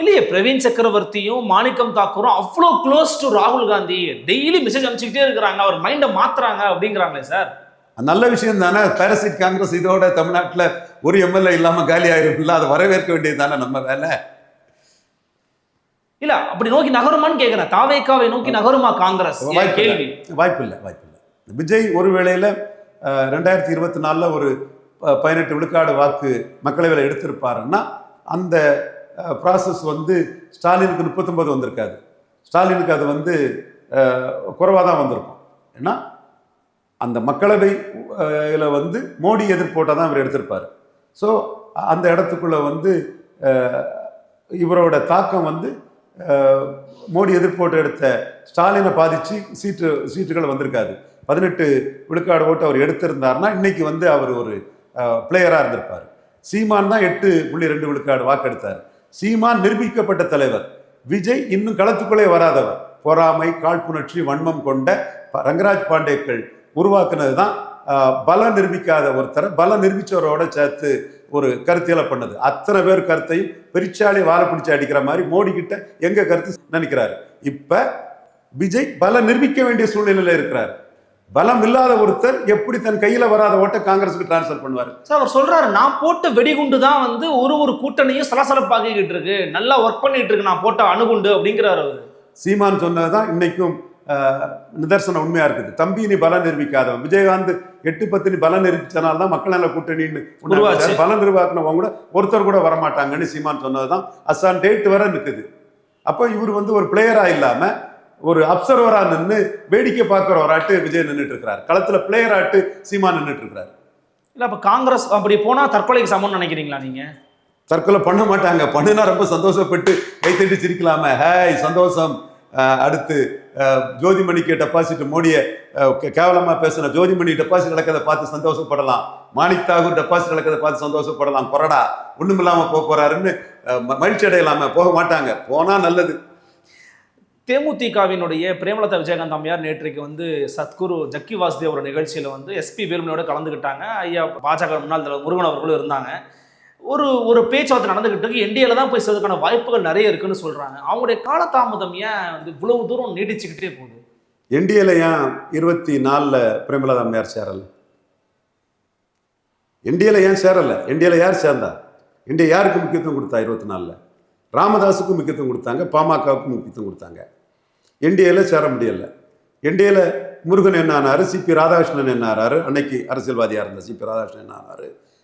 இல்லையே, பிரவீன் சக்கரவர்த்தியும் மாணிக்கம் தாக்கூரும் அவ்வளோ க்ளோஸ் டு ராகுல் காந்தி, டெய்லி மெசேஜ் அனுப்பிச்சுக்கிட்டே இருக்கிறாங்க, அவர் மைண்டை மாத்துறாங்க அப்படிங்கிறாங்களே சார். நல்ல விஷயம் தானே. பாரசிட் காங்கிரஸ் இதோட தமிழ்நாட்டில் ஒரு எம்எல்ஏ இல்லாம காலி ஆயிருக்குல்ல, அதை வரவேற்க வேண்டியது தானே நம்ம வேலை. இல்ல அப்படி நோக்கி நகருமான்னு கேட்கிறேன். தாவேக்காவை நோக்கி நகருமா காங்கிரஸ்? கேள்வி. வாய்ப்பில்லை. விஜய் ஒரு வேளையில 2024 ஒரு 18 விழுக்காடு வாக்கு மக்களவையில் எடுத்திருப்பாருன்னா அந்த ப்ராசஸ் ஸ்டாலினுக்கு 39 வந்திருக்காது. ஸ்டாலினுக்கு அது குறைவாக தான் வந்திருக்கும். ஏன்னா அந்த மக்களவையில் மோடி எதிர்ப்போட்டால் தான் இவர் எடுத்திருப்பார். ஸோ அந்த இடத்துக்குள்ள இவரோட தாக்கம் மோடி எதிர்ப்போட்டு எடுத்த ஸ்டாலினை பாதிச்சு சீட்டுகள் வந்திருக்காது. 18 விழுக்காடு ஓட்டு அவர் எடுத்திருந்தாருன்னா இன்னைக்கு அவர் ஒரு பிளேயராக இருந்திருப்பார். சீமான் தான் 8.2 விழுக்காடு வாக்கு எடுத்தார். சீமான் நிரூபிக்கப்பட்ட தலைவர். விஜய் இன்னும் களத்துக்குள்ளே வராதவர். பொறாமை, காழ்ப்புணர்ச்சி, வன்மம் கொண்ட ரங்கராஜ் பாண்டேக்கள் உருவாக்குனது தான் பலம் நிரூபிக்காத ஒருத்தரை பலம் நிரூபிச்சவரோட சேர்த்து ஒரு கருத்தியலை பண்ணது. அத்தனை பேர் கருத்தையும் பெரிச்சாலி வாழை பிடிச்சி அடிக்கிற மாதிரி மோடி கிட்ட எங்க கருத்து நினைக்கிறாரு. இப்ப விஜய் பலம் நிரூபிக்க வேண்டிய சூழ்நிலையில இருக்கிறார். பலம் இல்லாத ஒருத்தர் எப்படி தன் கையில வராத ஓட்ட காங்கிரஸுக்கு டிரான்ஸ்பர் பண்ணுவாரு? சார் அவர் சொல்றாரு, நான் போட்ட வெடிகுண்டு தான் ஒரு கூட்டணியும் சலசலப்பாக்கிட்டு இருக்கு, நல்லா ஒர்க் பண்ணிட்டு இருக்கு நான் போட்ட அணுகுண்டு அப்படிங்கிறாரு அவரு. சீமான் சொன்னதுதான் இன்னைக்கும் நிதர்சனம் உண்மையா இருக்குது. தம்பி நீ பலம் நிரூபிக்காதவன். விஜயகாந்த் 8-10 நீ பலம் நிரூபிச்சனால்தான் மக்கள் நல கூட்டணின்னு பலம் நிர்வாகினவங்க கூட ஒருத்தர் கூட வரமாட்டாங்கன்னு சீமான் சொன்னதுதான் அசான் டேட் வர நிற்குது. அப்போ இவர் ஒரு பிளேயரா இல்லாம ஒரு அப்சர்வரா நின்று வேடிக்கை பார்க்கிறவராட்டு விஜய் நின்றுட்டு இருக்கிறார். களத்துல பிளேயராட்டு சீமான் நின்றுட்டு இருக்கிறார். இல்ல அப்ப காங்கிரஸ் அப்படி போனா தற்கொலைக்கு சமம் நினைக்கிறீங்களா நீங்க? தற்கொலை பண்ண மாட்டாங்க. பண்ணுனா ரொம்ப சந்தோஷப்பட்டு கைத்தட்டி சிரிக்கலாமே, ஹாய் சந்தோஷம். அடுத்து ஜோதிமணிக்கு டெபாசிட் மோடியை கேவலமா பேசின ஜோதிமணி டெபாசிட் நடக்கிறத பார்த்து சந்தோஷப்படலாம். மாணிக் தாகூர் டெபாசிட் நடக்கிறத பார்த்து சந்தோஷப்படலாம். கொறடா ஒண்ணும் இல்லாம போறாருன்னு மகிழ்ச்சி அடையலாம. போக மாட்டாங்க. போனா நல்லது. தேமுதிகவினுடைய பிரேமலதா விஜயகாந்த் அம்மையார் நேற்றைக்கு சத்குரு ஜக்கி வாசுதேவரோட நிகழ்ச்சியில் எஸ்பி வேலுமணியோட கலந்துக்கிட்டாங்க. ஐயா பாஜக முன்னாள் தலைவர் முருகன் அவர்களும் இருந்தாங்க. ஒரு பேச்சுவார்த்தை நடந்துகிட்டு இருக்கு. என்டிஏல தான் போய் சேர்றதுக்கான வாய்ப்புகள் நிறைய இருக்குன்னு சொல்றாங்க. அவங்களுடைய காலதாமதம் ஏன் இவ்வளவு தூரம் நீடிச்சுக்கிட்டே போகுது? என்டிஏல ஏன் 24 பிரேமலதா அம்மையார் சேரல? என்டிஏல ஏன் சேரல? என்டிஏல யார் சேர்ந்தா? என்டிஏ யாருக்கு முக்கியத்துவம் கொடுத்தா? 24 ராமதாஸுக்கும் முக்கியத்துவம் கொடுத்தாங்க, பாமகவுக்கும் முக்கியத்துவம் கொடுத்தாங்க. என்டிஏல சேர முடியல. என்டிஏல முருகன் என்ன ஆனாரு, சிபி ராதாகிருஷ்ணன் என்ன ஆனாரு, அன்னைக்கு அரசியல்வாதியா இருந்த சிபி ராதாகிருஷ்ணன் என்ன ஆனாரு,